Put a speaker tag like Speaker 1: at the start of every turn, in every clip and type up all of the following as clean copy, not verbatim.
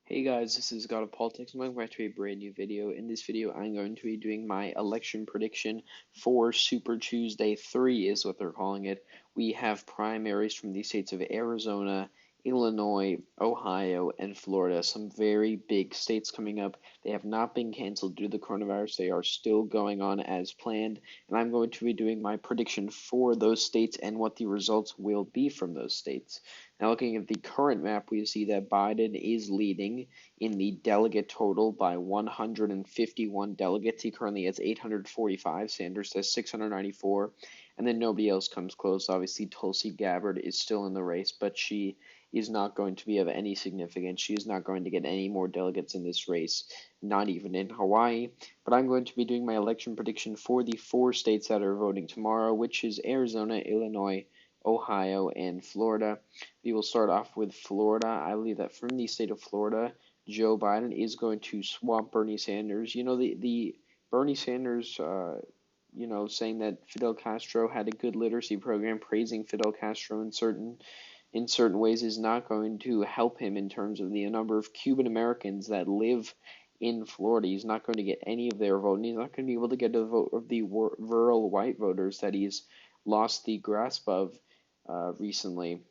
Speaker 1: Hey guys, this is God of Politics. I'm going back to a brand new video. In this video, I'm going to be doing my election prediction for Super Tuesday 3 is what they're calling it. We have primaries from the states of Arizona, Illinois, Ohio, and Florida. Some very big states coming up. They have not been canceled due to the coronavirus. They are still going on as planned. And I'm going to be doing my prediction for those states and what the results will be from those states. Now, looking at the current map, we see that Biden is leading in the delegate total by 151 delegates. He currently has 845. Sanders has 694. And then nobody else comes close. Obviously, Tulsi Gabbard is still in the race, but she is not going to be of any significance. She is not going to get any more delegates in this race, not even in Hawaii. But I'm going to be doing my election prediction for the four states that are voting tomorrow, which is Arizona, Illinois, Ohio, and Florida. We will start off with Florida. I believe that from the state of Florida, Joe Biden is going to swamp Bernie Sanders. The Bernie Sanders, saying that Fidel Castro had a good literacy program, praising Fidel Castro in certain ways is not going to help him in terms of the number of Cuban Americans that live in Florida. He's not going to get any of their vote, and he's not going to be able to get the vote of the rural white voters that he's lost the grasp of recently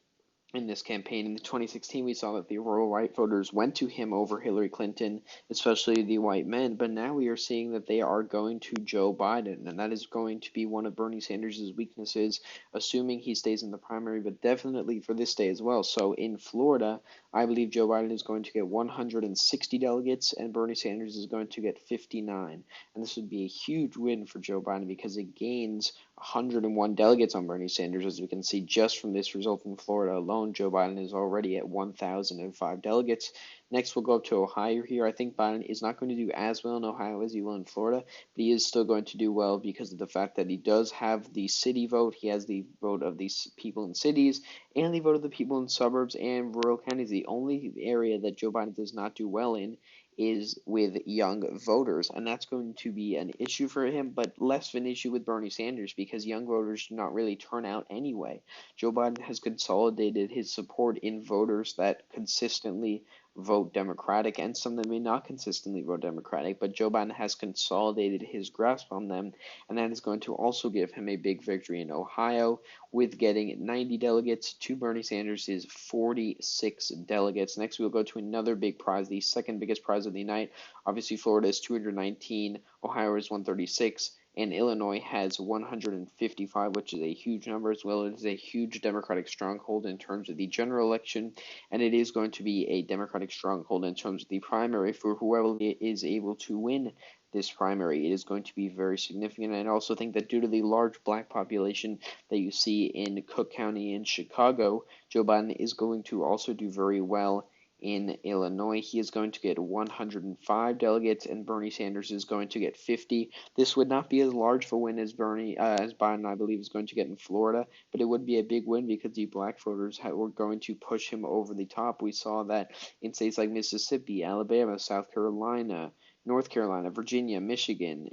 Speaker 1: in this campaign. In the 2016, we saw that the rural white voters went to him over Hillary Clinton, especially the white men, but now we are seeing that they are going to Joe Biden, and that is going to be one of Bernie Sanders' weaknesses, assuming he stays in the primary, but definitely for this day as well. So in Florida, I believe Joe Biden is going to get 160 delegates, and Bernie Sanders is going to get 59. And this would be a huge win for Joe Biden because it gains 101 delegates on Bernie Sanders. As we can see just from this result in Florida alone, Joe Biden is already at 1,005 delegates. Next, we'll go up to Ohio here. I think Biden is not going to do as well in Ohio as he will in Florida, but he is still going to do well because of the fact that he does have the city vote. He has the vote of these people in cities and the vote of the people in suburbs and rural counties. The only area that Joe Biden does not do well in is with young voters, and that's going to be an issue for him, but less of an issue with Bernie Sanders because young voters do not really turn out anyway. Joe Biden has consolidated his support in voters that consistently vote Democratic, and some that may not consistently vote Democratic, but Joe Biden has consolidated his grasp on them, and that is going to also give him a big victory in Ohio, with getting 90 delegates to Bernie Sanders' 46 delegates. Next, we'll go to another big prize, the second biggest prize of the night. Obviously, Florida is 219, Ohio is 136, and Illinois has 155, which is a huge number as well. It is a huge Democratic stronghold in terms of the general election, and it is going to be a Democratic stronghold in terms of the primary for whoever is able to win this primary. It is going to be very significant. And I also think that due to the large black population that you see in Cook County and Chicago, Joe Biden is going to also do very well in Illinois. He is going to get 105 delegates, and Bernie Sanders is going to get 50. This would not be as large of a win as Biden, I believe, is going to get in Florida, but it would be a big win because the black voters were going to push him over the top. We saw that in states like Mississippi, Alabama, South Carolina, North Carolina, Virginia, Michigan,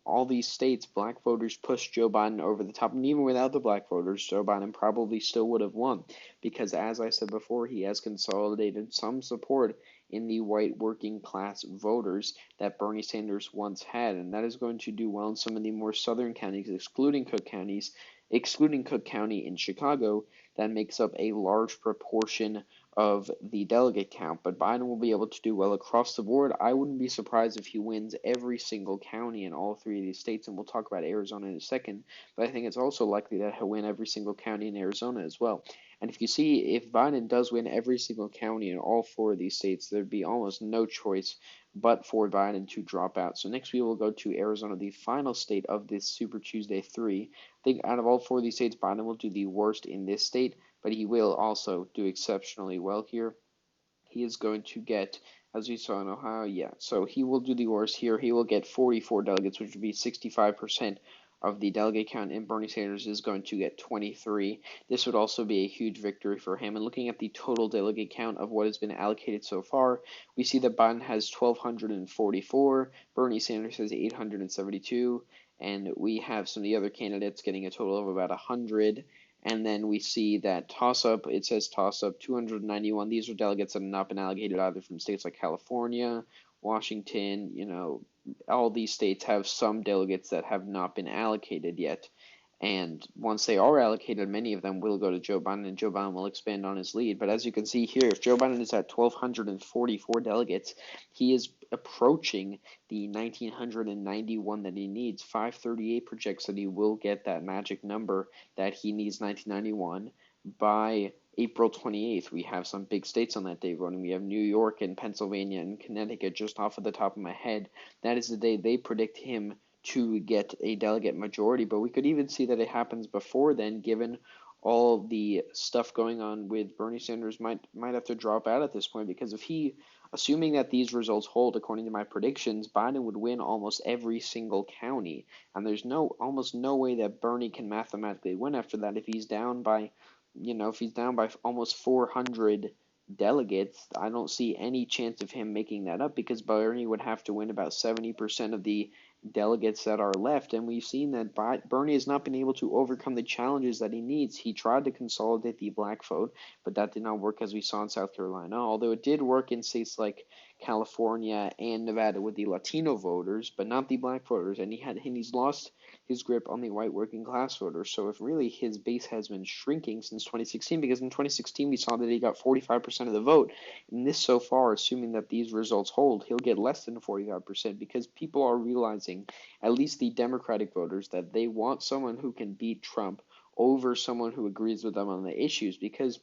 Speaker 1: all these states, black voters pushed Joe Biden over the top. And even without the black voters, Joe Biden probably still would have won because, as I said before, he has consolidated some support in the white working class voters that Bernie Sanders once had. And that is going to do well in some of the more southern counties, excluding Cook County in Chicago, that makes up a large proportion of the delegate count, but Biden will be able to do well across the board. I wouldn't be surprised if he wins every single county in all three of these states, and we'll talk about Arizona in a second, but I think it's also likely that he'll win every single county in Arizona as well. And if Biden does win every single county in all four of these states, there'd be almost no choice but for Biden to drop out. So next we will go to Arizona, the final state of this Super Tuesday 3. I think out of all four of these states, Biden will do the worst in this state, but he will also do exceptionally well here. He is going to get, as we saw in Ohio, so he will do the worst here. He will get 44 delegates, which would be 65% of the delegate count, and Bernie Sanders is going to get 23. This would also be a huge victory for him. And looking at the total delegate count of what has been allocated so far, we see that Biden has 1,244, Bernie Sanders has 872, and we have some of the other candidates getting a total of about 100, And then we see that toss-up, it says toss-up 291. These are delegates that have not been allocated either from states like California, Washington, all these states have some delegates that have not been allocated yet. And once they are allocated, many of them will go to Joe Biden, and Joe Biden will expand on his lead. But as you can see here, if Joe Biden is at 1,244 delegates, he is approaching the 1,991 that he needs. 538 projects that he will get that magic number that he needs, 1991, by April 28th. We have some big states on that day voting. We have New York and Pennsylvania and Connecticut just off of the top of my head. That is the day they predict him to get a delegate majority, but we could even see that it happens before then, given all the stuff going on with Bernie Sanders might have to drop out at this point, because if he, assuming that these results hold according to my predictions, Biden would win almost every single county, and there's almost no way that Bernie can mathematically win after that if he's down by, if he's down by almost 400 delegates. I don't see any chance of him making that up, because Bernie would have to win about 70% of the delegates that are left, and we've seen that Bernie has not been able to overcome the challenges that he needs. He tried to consolidate the black vote, but that did not work, as we saw in South Carolina, although it did work in states like California and Nevada with the Latino voters, but not the black voters, and he's lost his grip on the white working class voters. So if really his base has been shrinking since 2016, because in 2016 we saw that he got 45% of the vote, and this so far, assuming that these results hold, he'll get less than 45%, because people are realizing, at least the Democratic voters, that they want someone who can beat Trump over someone who agrees with them on the issues, because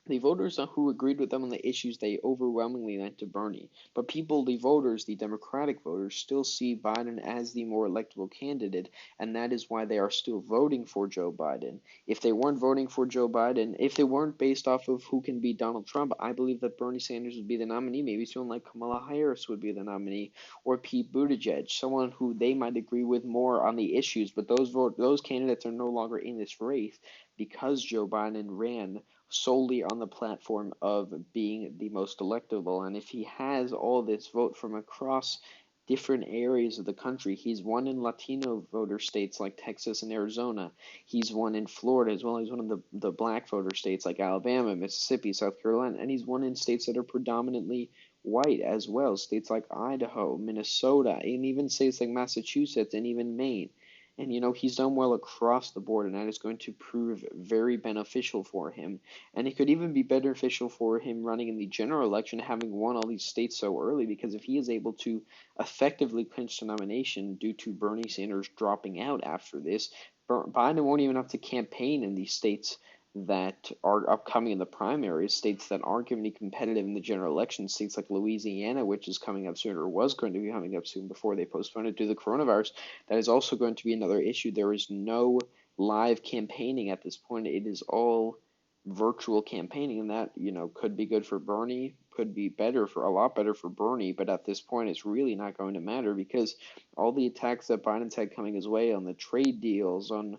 Speaker 1: the voters who agreed with them on the issues, they overwhelmingly went to Bernie. But the voters, the Democratic voters, still see Biden as the more electable candidate, and that is why they are still voting for Joe Biden. If they weren't voting for Joe Biden, if they weren't based off of who can beat Donald Trump, I believe that Bernie Sanders would be the nominee. Maybe someone like Kamala Harris would be the nominee, or Pete Buttigieg, someone who they might agree with more on the issues. But those candidates are no longer in this race, because Joe Biden ran solely on the platform of being the most electable. And if he has all this vote from across different areas of the country, he's won in Latino voter states like Texas and Arizona. He's won in Florida as well. He's won in the black voter states like Alabama, Mississippi, South Carolina, and he's won in states that are predominantly white as well, states like Idaho, Minnesota, and even states like Massachusetts and even Maine. And he's done well across the board, and that is going to prove very beneficial for him. And it could even be beneficial for him running in the general election, having won all these states so early, because if he is able to effectively clinch the nomination due to Bernie Sanders dropping out after this, Biden won't even have to campaign in these states that are upcoming in the primaries, states that aren't going to be competitive in the general election, states like Louisiana, which is coming up soon, or was going to be coming up soon before they postponed it due to the coronavirus. That is also going to be another issue. There is no live campaigning at this point. It is all virtual campaigning, and that, could be good for Bernie, could be a lot better for Bernie, but at this point it's really not going to matter, because all the attacks that Biden's had coming his way on the trade deals, on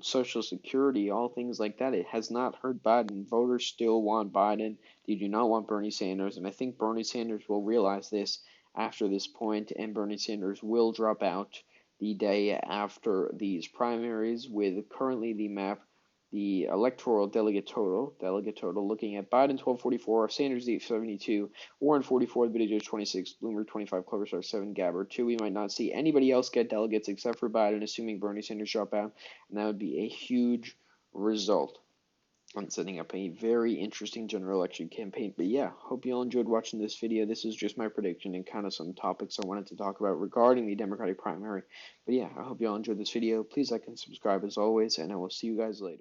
Speaker 1: Social Security, all things like that, it has not hurt Biden. Voters still want Biden. They do not want Bernie Sanders, and I think Bernie Sanders will realize this after this point, and Bernie Sanders will drop out the day after these primaries, with currently the map, the electoral delegate total looking at Biden 1244, Sanders 872, Warren 44, Buttigieg 26, Bloomberg 25, Klobuchar 7, Gabbard 2. We might not see anybody else get delegates except for Biden, assuming Bernie Sanders drop out, and that would be a huge result on setting up a very interesting general election campaign. But yeah, hope you all enjoyed watching this video. This is just my prediction and kind of some topics I wanted to talk about regarding the Democratic primary. But yeah, I hope you all enjoyed this video. Please like and subscribe as always, and I will see you guys later.